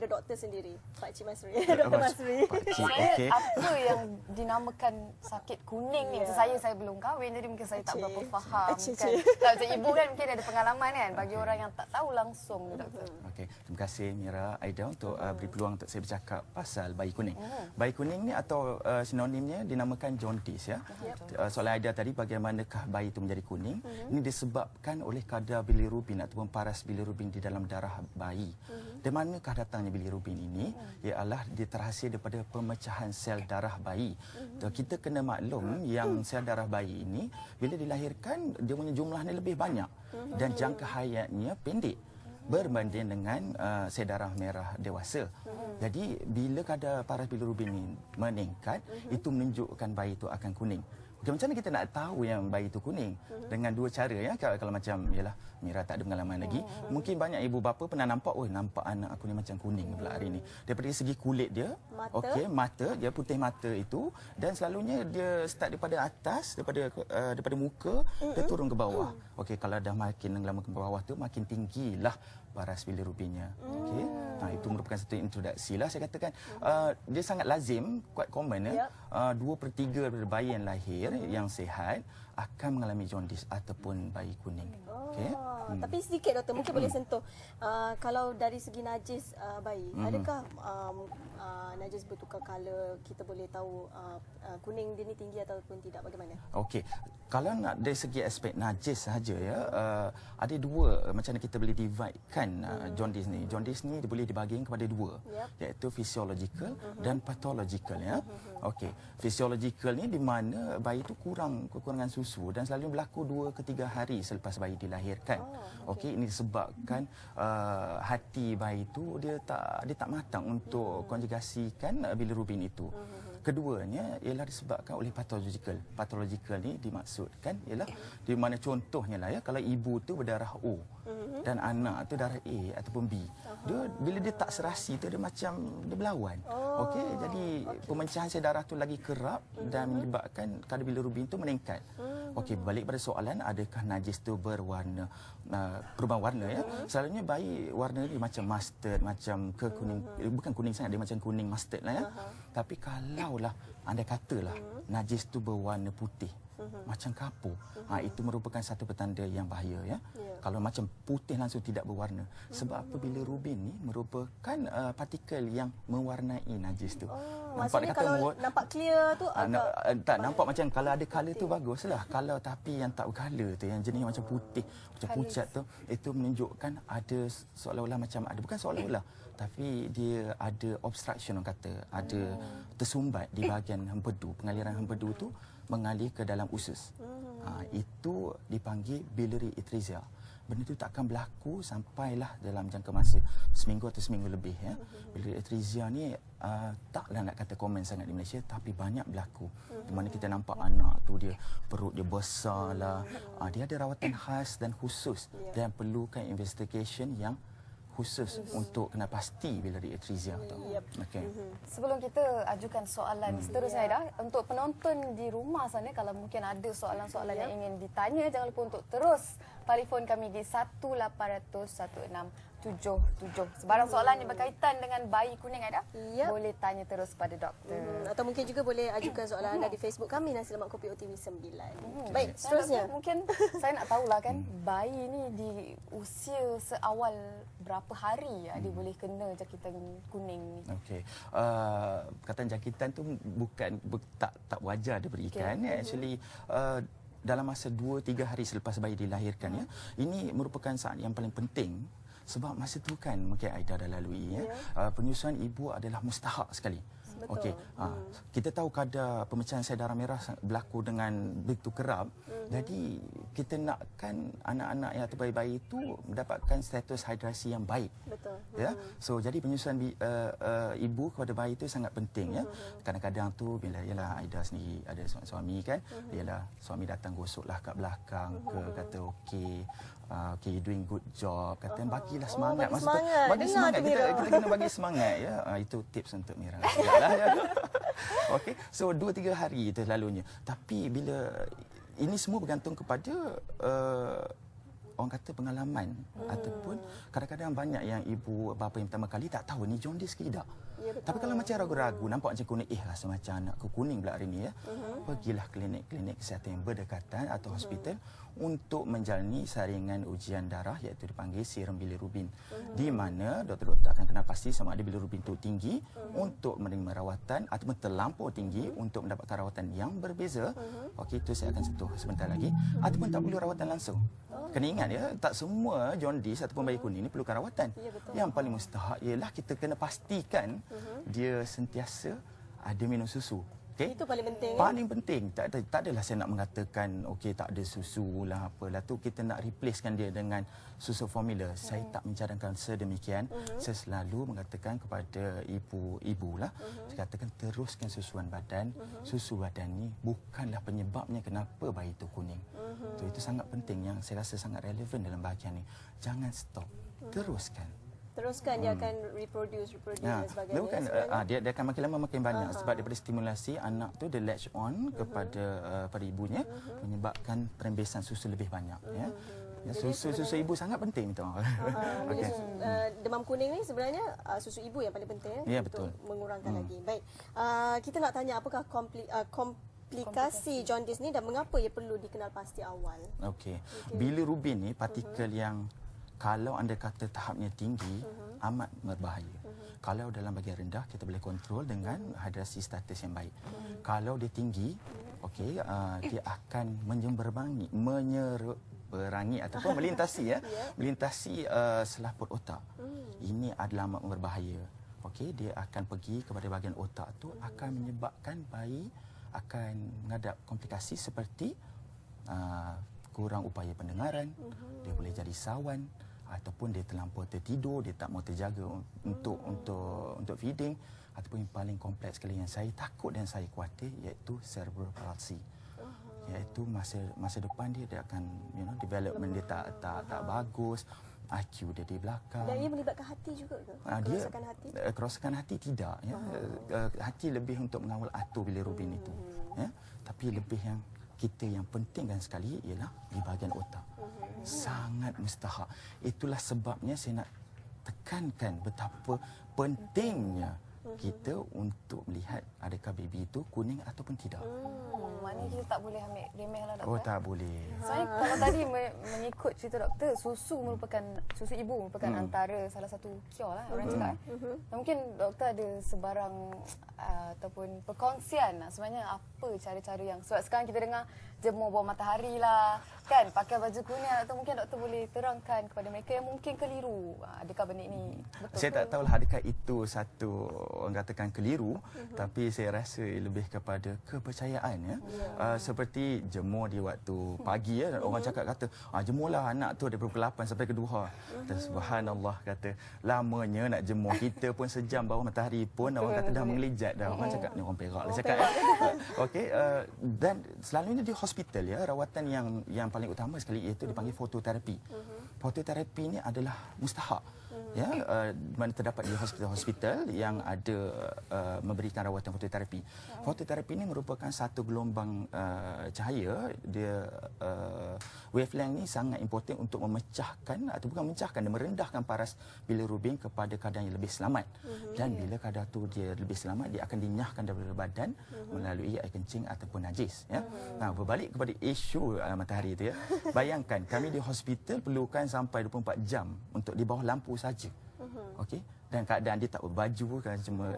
doktor sendiri, Pak Cik Masri. Dr. Masri. Saya apa yang dinamakan sakit kuning ni? Saya belum kahwin, jadi mungkin saya tak berapa faham. Kan? Kalau macam ibu kan mungkin ada pengalaman kan, bagi orang yang tak tahu langsung ni doktor. Okey, terima kasih Mira, Aida untuk beri peluang untuk saya bercakap pasal bayi kuning. Bayi kuning ni atau sinonimnya dinamakan jaundice ya. Soalan Aida tadi, bagaimanakah bayi itu menjadi kuning? Ini disebabkan oleh kadar bilirubin ataupun paras bilirubin di dalam darah bayi. Dari manakah datangnya bilirubin ini? Ialah dia terhasil daripada pemecahan sel darah bayi. Kita kena maklum yang sel darah bayi ini bila dilahirkan dia punya jumlahnya lebih banyak dan jangka hayatnya pendek berbanding dengan sel darah merah dewasa. Jadi bila kadar paras bilirubin ini meningkat, itu menunjukkan bayi itu akan kuning. Okay, macam mana kita nak tahu yang bayi itu kuning? Dengan dua cara ya. Kalau macam yalah Mira tak ada pengalaman lagi, mungkin banyak ibu bapa pernah nampak, oh nampak anak aku ni macam kuning pula hari ni. Daripada segi kulit dia, okey, mata dia putih mata itu, dan selalunya dia start daripada atas, daripada muka dia turun ke bawah. Okey, kalau dah makin lama ke bawah tu makin tinggilah paras bilirubinnya. Okey. Itu merupakan satu introduksi lah saya katakan. Dia sangat lazim, quite common ya. 2/3 daripada bayi yang lahir yang sihat akan mengalami jaundice ataupun bayi kuning. Okey. Tapi sedikit doktor, mungkin boleh sentuh. Kalau dari segi najis bayi, adakah najis bertukar color, kita boleh tahu kuning dia ni tinggi ataupun tidak, bagaimana? Okey. Kalau nak dari segi aspek najis sahaja ya, ada dua macam mana kita boleh dividekan jaundice ni. Jaundice ni boleh dibahagikan kepada dua, iaitu physiological dan pathological ya. Okey. Physiological ni di mana bayi tu kekurangan susu dan selalu berlaku 2 ke 3 hari selepas bayi dilahirkan. Okey, ini disebabkan hati bayi tu dia tak matang untuk konjugasikan bilirubin itu. Keduanya ialah disebabkan oleh pathological. Pathological ni dimaksudkan ialah di mana contohnya lah ya, kalau ibu tu berdarah O dan anak tu darah A ataupun B. Dia bila dia tak serasi tu dia macam dia berlawan. Okey, jadi pemecahan sel darah tu lagi kerap dan menyebabkan kadar bilirubin tu meningkat. Okey, balik pada soalan adakah najis tu berwarna perubahan warna ya. Selalunya bayi warna dia macam mustard, macam ke kuning, bukan kuning sangat, dia macam kuning mustard lah ya. Tapi kalaulah anda katalah najis tu berwarna putih, macam kapur, itu merupakan satu petanda yang bahaya ya. Kalau macam putih langsung tidak berwarna, sebab apa? Bilirubin ni merupakan partikel yang mewarnai najis tu. Maksudnya kalau nampak clear tu tak nampak macam kalau ada color tu baguslah. Kalau tapi yang tak bercolor tu, yang jenis macam putih, macam pucat tu, itu menunjukkan ada seolah-olah macam ada, bukan seolah-olah, tapi dia ada obstruction, orang kata ada tersumbat di bahagian hempedu, pengaliran hempedu tu mengalir ke dalam usus. Itu dipanggil biliary atresia. Benda itu tak akan berlaku sampailah dalam jangka masa seminggu atau seminggu lebih ya. Biliary atresia ni taklah nak kata komen sangat di Malaysia, tapi banyak berlaku. Di mana kita nampak anak tu dia perut dia besar lah. Dia ada rawatan khas dan khusus dan perlukan investigation yang khusus untuk kena pasti biliary atresia tu. Okey. Sebelum kita ajukan soalan seterusnya Aida, untuk penonton di rumah sana, kalau mungkin ada soalan-soalan yang ingin ditanya, jangan lupa untuk terus telefon kami di 18001677. Sebarang soalan yang berkaitan dengan bayi kuning Aida, boleh tanya terus pada doktor. Atau mungkin juga boleh ajukan soalan anda di Facebook kami, Nasi Lemak Kopi OTV 9. Baik, seterusnya. Mungkin saya nak tahulah kan, bayi ni di usia seawal berapa hari dia boleh kena jangkitan kuning ni? Okey. Perkataan jangkitan tu bukan tak wajar diberikan. Actually dalam masa 2-3 hari selepas bayi dilahirkan ya. Ini merupakan saat yang paling penting. Sebab masa tu kan mungkin Aida dah lalui ya. Penyusuan ibu adalah mustahak sekali. Okey. Kita tahu kadar pemecahan sel darah merah berlaku dengan begitu kerap. Jadi kita nakkan anak-anak atau bayi-bayi itu mendapatkan status hidrasi yang baik. Betul. Ya. So jadi penyusuan ibu kepada bayi itu sangat penting ya. Kadang-kadang tu bila ialah Aida sendiri ada suami kan, ialah suami datang gosoklah kat belakang ke kata okey. Okay, you doing good job. Kata bagilah semangat. Bagi semangat. Kita kena bagi semangat ya. Itu tips untuk Mira. Okey. So 2-3 hari itu lalunya. Tapi bila ini semua bergantung kepada orang kata pengalaman ataupun kadang-kadang banyak yang ibu bapa yang pertama kali tak tahu ni jaundice ke tidak. Ya, betul. Tapi kalau macam ragu-ragu, nampak macam kuning, rasa macam anakku kuning pula hari ni ya. Pergilah klinik-klinik kesihatan yang berdekatan atau hospital untuk menjalani saringan ujian darah iaitu dipanggil serum bilirubin. Di mana doktor-doktor akan kenal pasti sama ada bilirubin itu tinggi untuk menerima rawatan ataupun terlampau tinggi untuk mendapatkan rawatan yang berbeza. Okey, itu saya akan sentuh sebentar lagi. Ataupun tak perlu rawatan langsung. Kena ingat ya, tak semua jaundice ataupun bayi kuning ini perlukan rawatan. Ya, betul. Yang paling mustahak ialah kita kena pastikan dia sentiasa ada minum susu. Okay? Itu paling penting. Paling penting. Tak adalah saya nak mengatakan okey tak ada susu lah apalah tu, kita nak replacekan dia dengan susu formula. Saya tak mencadangkan sedemikian. Saya selalu mengatakan kepada ibu-ibu lah, saya katakan teruskan susuan badan. Susu badan ni bukanlah penyebabnya kenapa bayi itu kuning. Itu sangat penting yang saya rasa sangat relevan dalam bahagian ni. Jangan stop. Teruskan dia akan reproduce dan sebagainya. Dia bukan dia akan makin lama makin banyak sebab daripada stimulasi anak tu dia latch on kepada pada ibunya menyebabkan perembesan susu lebih banyak ya. Susu ibu sangat penting tu. Okay. Demam kuning ni sebenarnya susu ibu yang paling penting ya, untuk betul. mengurangkan lagi. Baik. Kita nak tanya apakah komplikasi jaundice ni dan mengapa ia perlu dikenal pasti awal? Okey. Bilirubin ni partikel yang kalau anda kata tahapnya tinggi, amat berbahaya. Kalau dalam bahagian rendah, kita boleh kontrol dengan hidrasi status yang baik. Kalau dia tinggi, okey, dia akan menyeberangi ataupun melintasi melintasi selaput otak. Ini adalah amat berbahaya. Okey, dia akan pergi kepada bahagian otak tu, akan menyebabkan bayi akan menghadap komplikasi seperti kurang upaya pendengaran, dia boleh jadi sawan ataupun dia terlampau tertidur, dia tak mau terjaga untuk feeding, ataupun yang paling kompleks sekali yang saya takut dan saya khawatir iaitu cerebral palsy. Iaitu masa depan dia akan development dia tak bagus, IQ dia di belakang. Dan ia melibatkan hati juga ke? Kerosakan hati? Kerosakan hati tidak ya. Hati lebih untuk mengawal atur bilirubin itu ya. Tapi lebih yang pentingkan sekali ialah di bahagian otak. Sangat mustahak. Itulah sebabnya saya nak tekankan betapa pentingnya kita untuk melihat adakah baby itu kuning ataupun tidak. Maknanya kita tak boleh ambil remeh lah doktor. Oh, tak boleh. Soalnya kalau tadi mengikut cerita doktor, susu ibu merupakan antara salah satu cure lah orang cakap. Dan mungkin doktor ada sebarang ataupun perkongsian sebenarnya apa cara-cara yang, sebab sekarang kita dengar jemur bawah matahari lah, kan, pakai baju kuning, atau mungkin doktor boleh terangkan kepada mereka yang mungkin keliru. Adakah benda ini betul? Saya tak tahulah adakah itu satu orang katakan keliru, tapi saya rasa lebih kepada kepercayaan ya. Seperti jemur di waktu pagi ya, orang cakap jemurlah anak tu daripada pukul 8 sampai ke 2. Subhanallah, kata lamanya nak jemur, kita pun sejam bawah matahari pun orang kata dah mengelijat dah. Orang cakap ni orang Perak lah cakap. Okey, dan selalunya di hospital ya, rawatan yang paling utama sekali iaitu dipanggil fototerapi. Fototerapi ni adalah mustahak. Ya, mana terdapat di hospital-hospital yang ada memberikan rawatan fototerapi. Fototerapi ini merupakan satu gelombang cahaya. Dia wavelength ni sangat important untuk memecahkan atau bukan memecahkan, dia merendahkan paras bilirubin kepada kadar yang lebih selamat. Dan bila kadar tu dia lebih selamat, dia akan dinyahkan daripada badan melalui air kencing ataupun najis ya. Nah, berbalik kepada isu matahari itu ya. Bayangkan kami di hospital perlukan sampai 24 jam untuk di bawah lampu saja. Okey, dan keadaan dia tak berbaju kan, cuma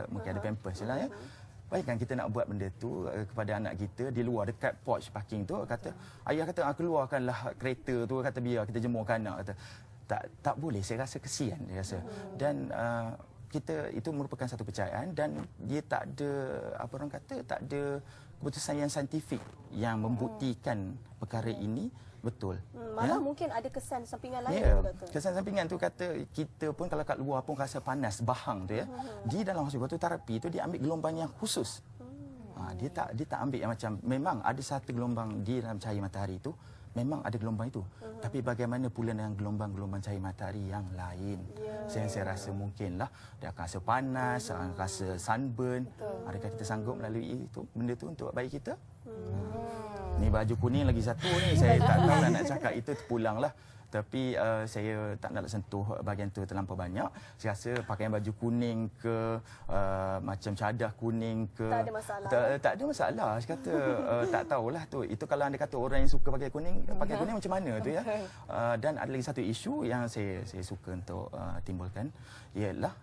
mungkin ada pampers je lah ya. Bayangkan kita nak buat benda tu kepada anak kita di luar dekat porch parking tu, kata ayah kata keluarkanlah kereta tu, kata biar kita jemurkan anak, kata tak boleh. Saya rasa kesian dia rasa. Dan kita itu merupakan satu percayaan dan dia tak ada tak ada keputusan yang saintifik yang membuktikan perkara ini betul. Malah mungkin ada kesan sampingan lain, doktor. Kesan sampingan tu kata kita pun kalau kat luar pun rasa panas, bahang tu ya. Di dalam hospital terapi tu dia ambil gelombang yang khusus. Dia tak ambil yang macam, memang ada satu gelombang di dalam cahaya matahari tu, memang ada gelombang itu. Tapi bagaimana pula dengan gelombang-gelombang cahaya matahari yang lain? Saya rasa mungkinlah dia akan rasa panas, akan rasa sunburn. Adakah kita sanggup melalui benda tu untuk bayi kita? Ni baju kuning lagi satu ni. Saya tak tahu lah nak cakap itu terpulanglah. Tapi saya tak nak sentuh bahagian tu terlampau banyak. Saya rasa pakaian baju kuning ke macam cadar kuning ke Tak ada masalah. Tak ada masalah. Saya kata tak tahulah tu. Itu kalau anda kata orang yang suka pakai kuning macam mana tu ya. Dan ada lagi satu isu yang saya suka untuk timbulkan ialah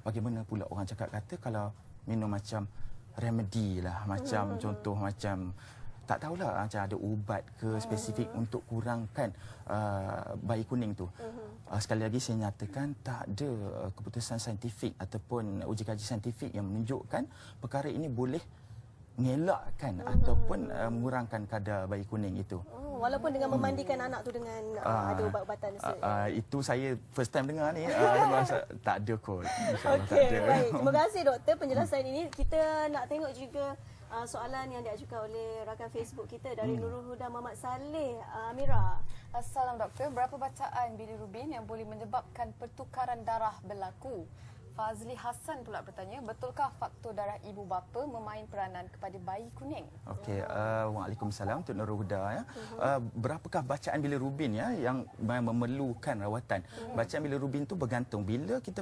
bagaimana pula orang cakap kata kalau minum macam remedy lah, macam contoh macam tak tahulah macam ada ubat ke spesifik untuk kurangkan bayi kuning tu. Sekali lagi saya nyatakan tak ada keputusan saintifik ataupun uji kaji saintifik yang menunjukkan perkara ini boleh mengelakkan ataupun mengurangkan kadar bayi kuning itu. Walaupun dengan memandikan anak tu dengan ada ubat-ubatan. Itu saya first time dengar ni. Rasa tak ada kot. InsyaAllah tak Okey, ada. baik. Terima kasih doktor penjelasan ini. Kita nak tengok juga soalan yang diajukan oleh rakan Facebook kita dari Nurul Huda Muhammad Saleh Amira. Assalamualaikum doktor, berapa bacaan bilirubin yang boleh menyebabkan pertukaran darah berlaku? Fazli Hassan pula bertanya, betulkah faktor darah ibu bapa memain peranan kepada bayi kuning? Okey, waalaikumsalam Untuk Nurul Huda ya. Berapakah bacaan bilirubin ya yang memerlukan rawatan? Bacaan bilirubin tu bergantung bila kita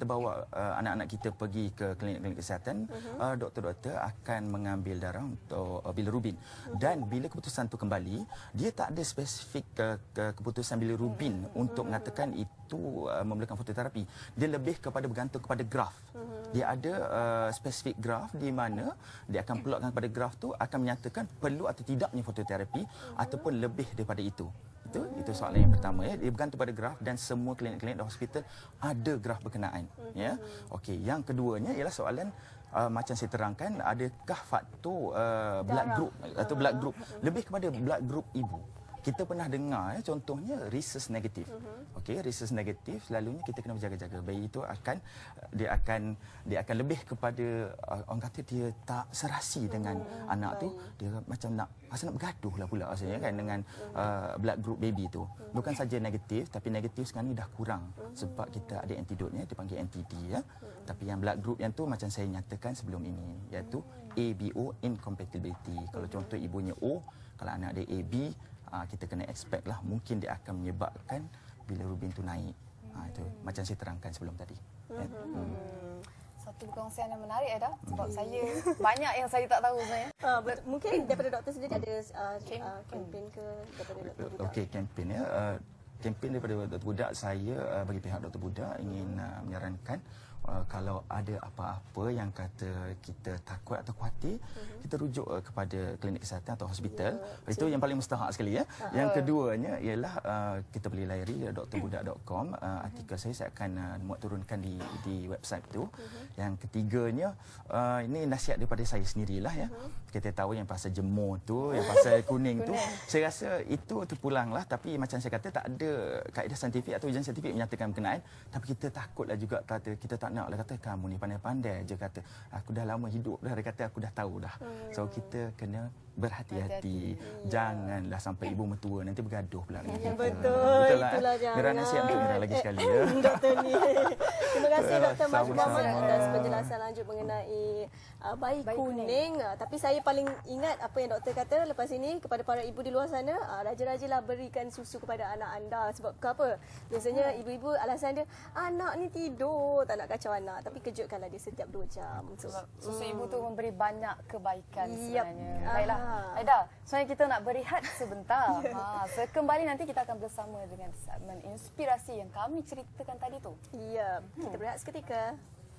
bawa anak-anak kita pergi ke klinik-klinik kesihatan, doktor-doktor akan mengambil darah untuk bilirubin. Dan bila keputusan tu kembali, dia tak ada spesifik keputusan bilirubin untuk mengatakan itu memerlukan fototerapi. Dia lebih kepada bergantung kepada graf. Dia ada spesifik graf di mana dia akan plotkan kepada graf tu akan menyatakan perlu atau tidaknya fototerapi ataupun lebih daripada itu. Itu soalan yang pertama ya. Dia bergantung pada graf dan semua klinik-klinik dan hospital ada graf berkenaan ya. Okey, yang keduanya ialah soalan macam saya terangkan, adakah faktor blood group atau blood group lebih kepada blood group ibu. Kita pernah dengar contohnya rhesus negatif. Okey, rhesus negatif selalunya kita kena berjaga-jaga. Bayi itu dia akan lebih kepada orang kata dia tak serasi dengan anak tu, dia macam nak bergaduh lah pula rasanya kan dengan blood group baby tu. Bukan saja negatif, tapi negatif sekarang ni dah kurang sebab kita ada antidotnya, dipanggil NTD ya. Tapi yang blood group yang tu macam saya nyatakan sebelum ini, iaitu ABO incompatibility. Kalau contoh ibunya O, kalau anak dia AB, kita kena expect lah mungkin dia akan menyebabkan bilirubin tu naik. Itu macam saya terangkan sebelum tadi. Satu perkongsian yang menarik Aida, sebab saya banyak yang saya tak tahu sebenarnya. Mungkin daripada doktor sendiri ada kempen ke daripada doktor Budak? Okey, kempen ya. Kempen daripada Dr. Budak, saya bagi pihak Dr. Budak ingin menyarankan kalau ada apa-apa yang kata kita takut atau khawatir, kita rujuk kepada klinik kesihatan atau hospital. Itu yang paling mustahak sekali ya. Yang keduanya ialah kita boleh layari drbudak.com. Artikel saya akan muat turunkan di website tu. Yang ketiganya ini nasihat daripada saya sendirilah ya. Kita tahu yang pasal jemur tu, yang pasal kuning tu, saya rasa itu terpulanglah, tapi macam saya kata tak ada kaedah saintifik atau ujian saintifik menyatakan berkenaan, tapi kita takutlah juga kata kita tak naklah kata kamu ni pandai-pandai je kata aku dah lama hidup dah, dia kata aku dah tahu dah. So kita kena berhati-hati. Janganlah sampai ibu mertua nanti bergaduh pula dengan kita. Betul lah. Itulah jangan. Mira nasihat untuk Mira lagi sekali ya. Doktor ni. Terima kasih Dr. Majid Muhammad Sama-sama. atas penjelasan lanjut mengenai bayi kuning. Tapi saya paling ingat apa yang doktor kata lepas ini kepada para ibu di luar sana, rajin-rajinlah berikan susu kepada anak anda. Sebab apa? Biasanya ibu-ibu alasan dia anak ni tidur, tak nak kacau anak, tapi kejutkanlah dia setiap 2 jam. Sebab susu ibu tu memberi banyak kebaikan Yap. sebenarnya. Baiklah, Aida, sebenarnya kita nak berehat sebentar. Sekembali nanti kita akan bersama dengan segmen inspirasi yang kami ceritakan tadi tu. Ya, kita berehat seketika.